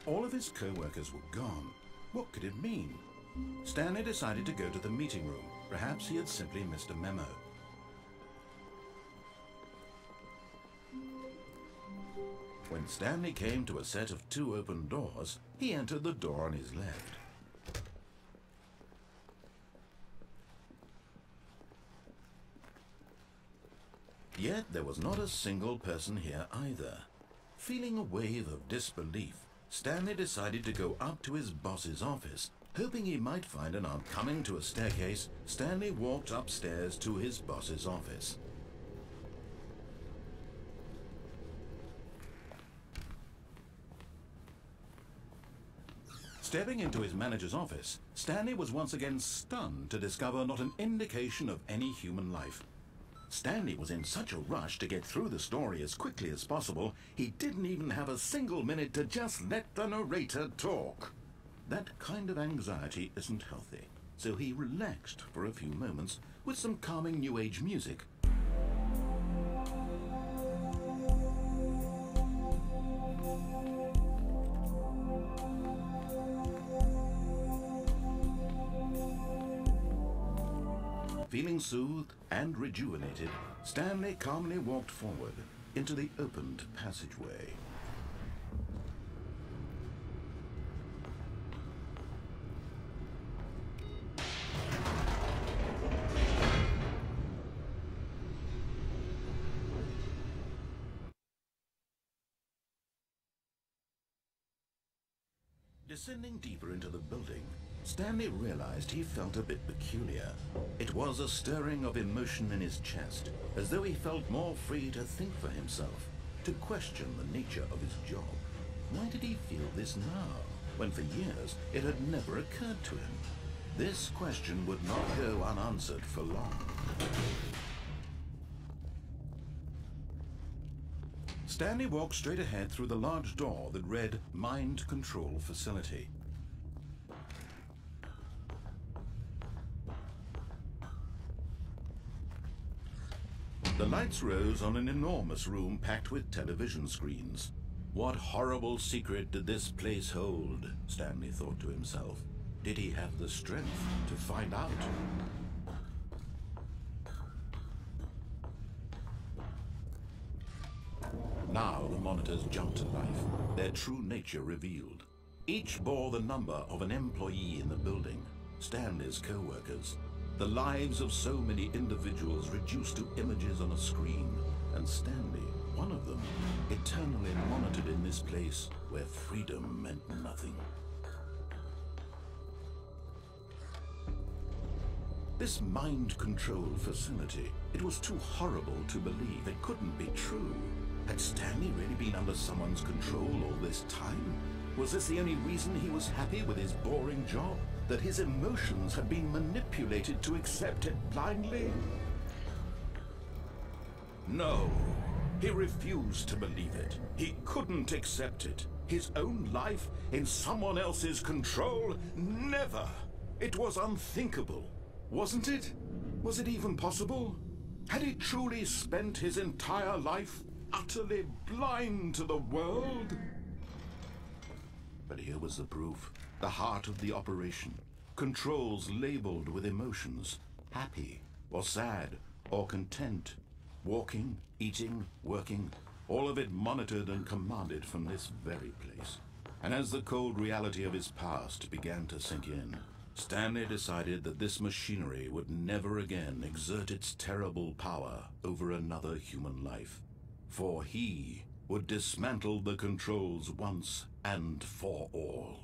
All of his co-workers were gone. What could it mean? Stanley decided to go to the meeting room. Perhaps he had simply missed a memo. When Stanley came to a set of 2 open doors, he entered the door on his left. Yet there was not a single person here either. Feeling a wave of disbelief, Stanley decided to go up to his boss's office. Hoping he might find an aunt coming to a staircase, Stanley walked upstairs to his boss's office. Stepping into his manager's office, Stanley was once again stunned to discover not an indication of any human life. Stanley was in such a rush to get through the story as quickly as possible, he didn't even have a single minute to just let the narrator talk. That kind of anxiety isn't healthy, so he relaxed for a few moments with some calming New Age music. Feeling soothed and rejuvenated, Stanley calmly walked forward into the opened passageway. Descending deeper into the building, Stanley realized he felt a bit peculiar. It was a stirring of emotion in his chest, as though he felt more free to think for himself, to question the nature of his job. Why did he feel this now, when for years it had never occurred to him? This question would not go unanswered for long. Stanley walked straight ahead through the large door that read Mind Control Facility. The lights rose on an enormous room packed with television screens. What horrible secret did this place hold? Stanley thought to himself. Did he have the strength to find out? Now the monitors jumped to life, their true nature revealed. Each bore the number of an employee in the building, Stanley's co-workers. The lives of so many individuals reduced to images on a screen, and Stanley, one of them, eternally monitored in this place where freedom meant nothing. This mind control facility, it was too horrible to believe. It couldn't be true. Had Stanley really been under someone's control all this time? Was this the only reason he was happy with his boring job? That his emotions had been manipulated to accept it blindly? No, he refused to believe it. He couldn't accept it. His own life in someone else's control? Never! It was unthinkable. Wasn't it? Was it even possible? Had he truly spent his entire life utterly blind to the world? But here was the proof. The heart of the operation. Controls labeled with emotions. Happy, or sad, or content. Walking, eating, working. All of it monitored and commanded from this very place. And as the cold reality of his past began to sink in, Stanley decided that this machinery would never again exert its terrible power over another human life. For he would dismantle the controls once and for all.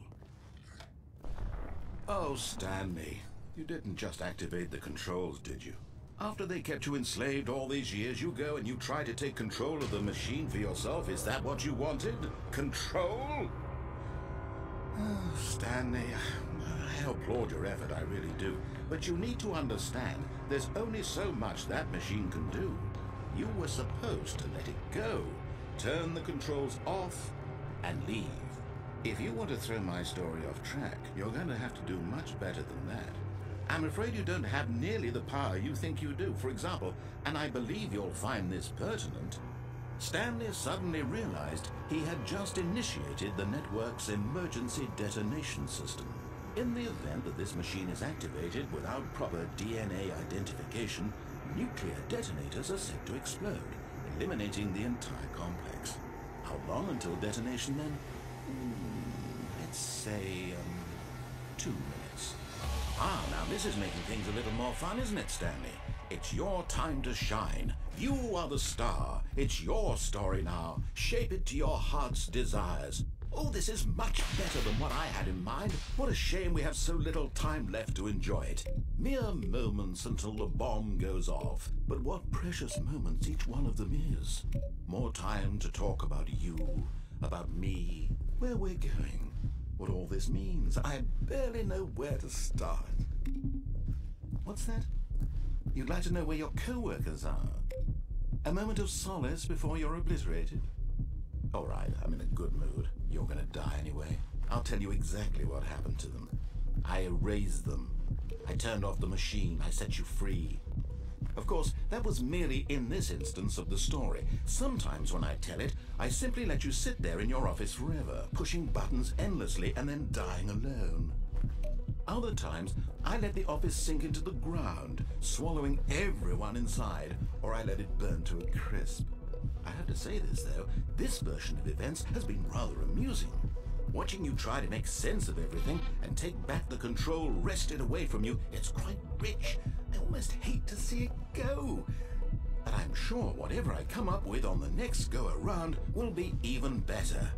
Oh, Stanley, you didn't just activate the controls, did you? After they kept you enslaved all these years, you go and you try to take control of the machine for yourself. Is that what you wanted? Control? Oh, Stanley, I applaud your effort, I really do. But you need to understand, there's only so much that machine can do. You were supposed to let it go. Turn the controls off and leave. If you want to throw my story off track, you're going to have to do much better than that. I'm afraid you don't have nearly the power you think you do. For example, and I believe you'll find this pertinent, Stanley suddenly realized he had just initiated the network's emergency detonation system. In the event that this machine is activated without proper DNA identification, nuclear detonators are set to explode, eliminating the entire complex. How long until detonation then? Let's say, 2 minutes. Ah, now this is making things a little more fun, isn't it, Stanley? It's your time to shine. You are the star. It's your story now. Shape it to your heart's desires. Oh, this is much better than what I had in mind. What a shame we have so little time left to enjoy it. Mere moments until the bomb goes off. But what precious moments each one of them is. More time to talk about you, about me, where we're going, what all this means. I barely know where to start. What's that? You'd like to know where your co-workers are? A moment of solace before you're obliterated? All right, I'm in a good mood. You're gonna die anyway. I'll tell you exactly what happened to them. I erased them. I turned off the machine. I set you free. Of course, that was merely in this instance of the story. Sometimes when I tell it, I simply let you sit there in your office forever, pushing buttons endlessly and then dying alone. Other times, I let the office sink into the ground, swallowing everyone inside, or I let it burn to a crisp. I have to say this, though, this version of events has been rather amusing. Watching you try to make sense of everything and take back the control wrested away from you, it's quite rich. I almost hate to see it go. But I'm sure whatever I come up with on the next go-around will be even better.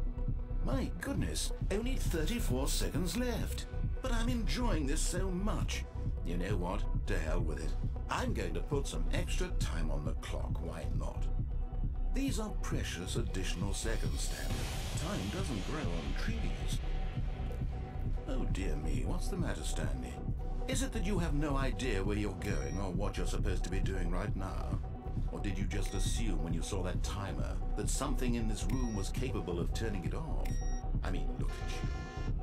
My goodness, only 34 seconds left. But I'm enjoying this so much. You know what? To hell with it. I'm going to put some extra time on the clock, why not? These are precious additional seconds, Stanley. Time doesn't grow on trees. Oh dear me, what's the matter, Stanley? Is it that you have no idea where you're going or what you're supposed to be doing right now? Or did you just assume when you saw that timer that something in this room was capable of turning it off? I mean, look at you.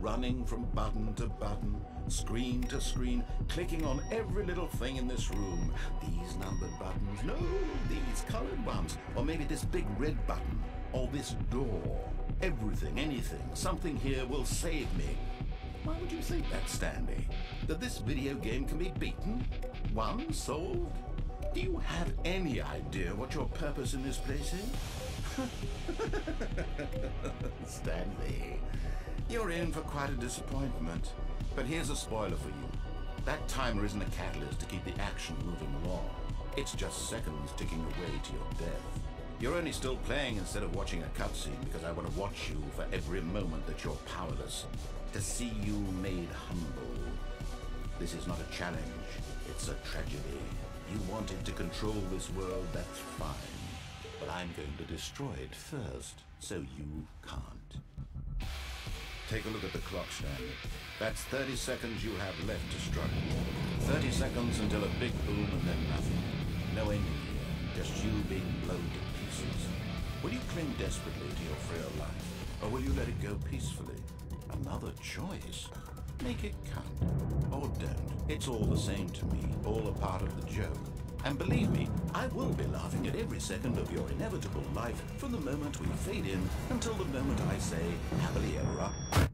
Running from button to button, screen to screen, clicking on every little thing in this room. These numbered buttons, no, these colored ones. Or maybe this big red button, or this door. Everything, anything, something here will save me. Why would you think that, Stanley? That this video game can be beaten? Won? Solved? Do you have any idea what your purpose in this place is? Stanley, you're in for quite a disappointment. But here's a spoiler for you. That timer isn't a catalyst to keep the action moving along. It's just seconds ticking away to your death. You're only still playing instead of watching a cutscene because I want to watch you for every moment that you're powerless. To see you made humble. This is not a challenge. It's a tragedy. You wanted to control this world, that's fine. But I'm going to destroy it first, so you can't. Take a look at the clock, Stanley. That's 30 seconds you have left to struggle. 30 seconds until a big boom and then nothing. No ending here, just you being blown to pieces. Will you cling desperately to your frail life, or will you let it go peacefully? Another choice. Make it count. Or don't. It's all the same to me, all a part of the joke. And believe me, I will be laughing at every second of your inevitable life from the moment we fade in until the moment I say, happily ever after.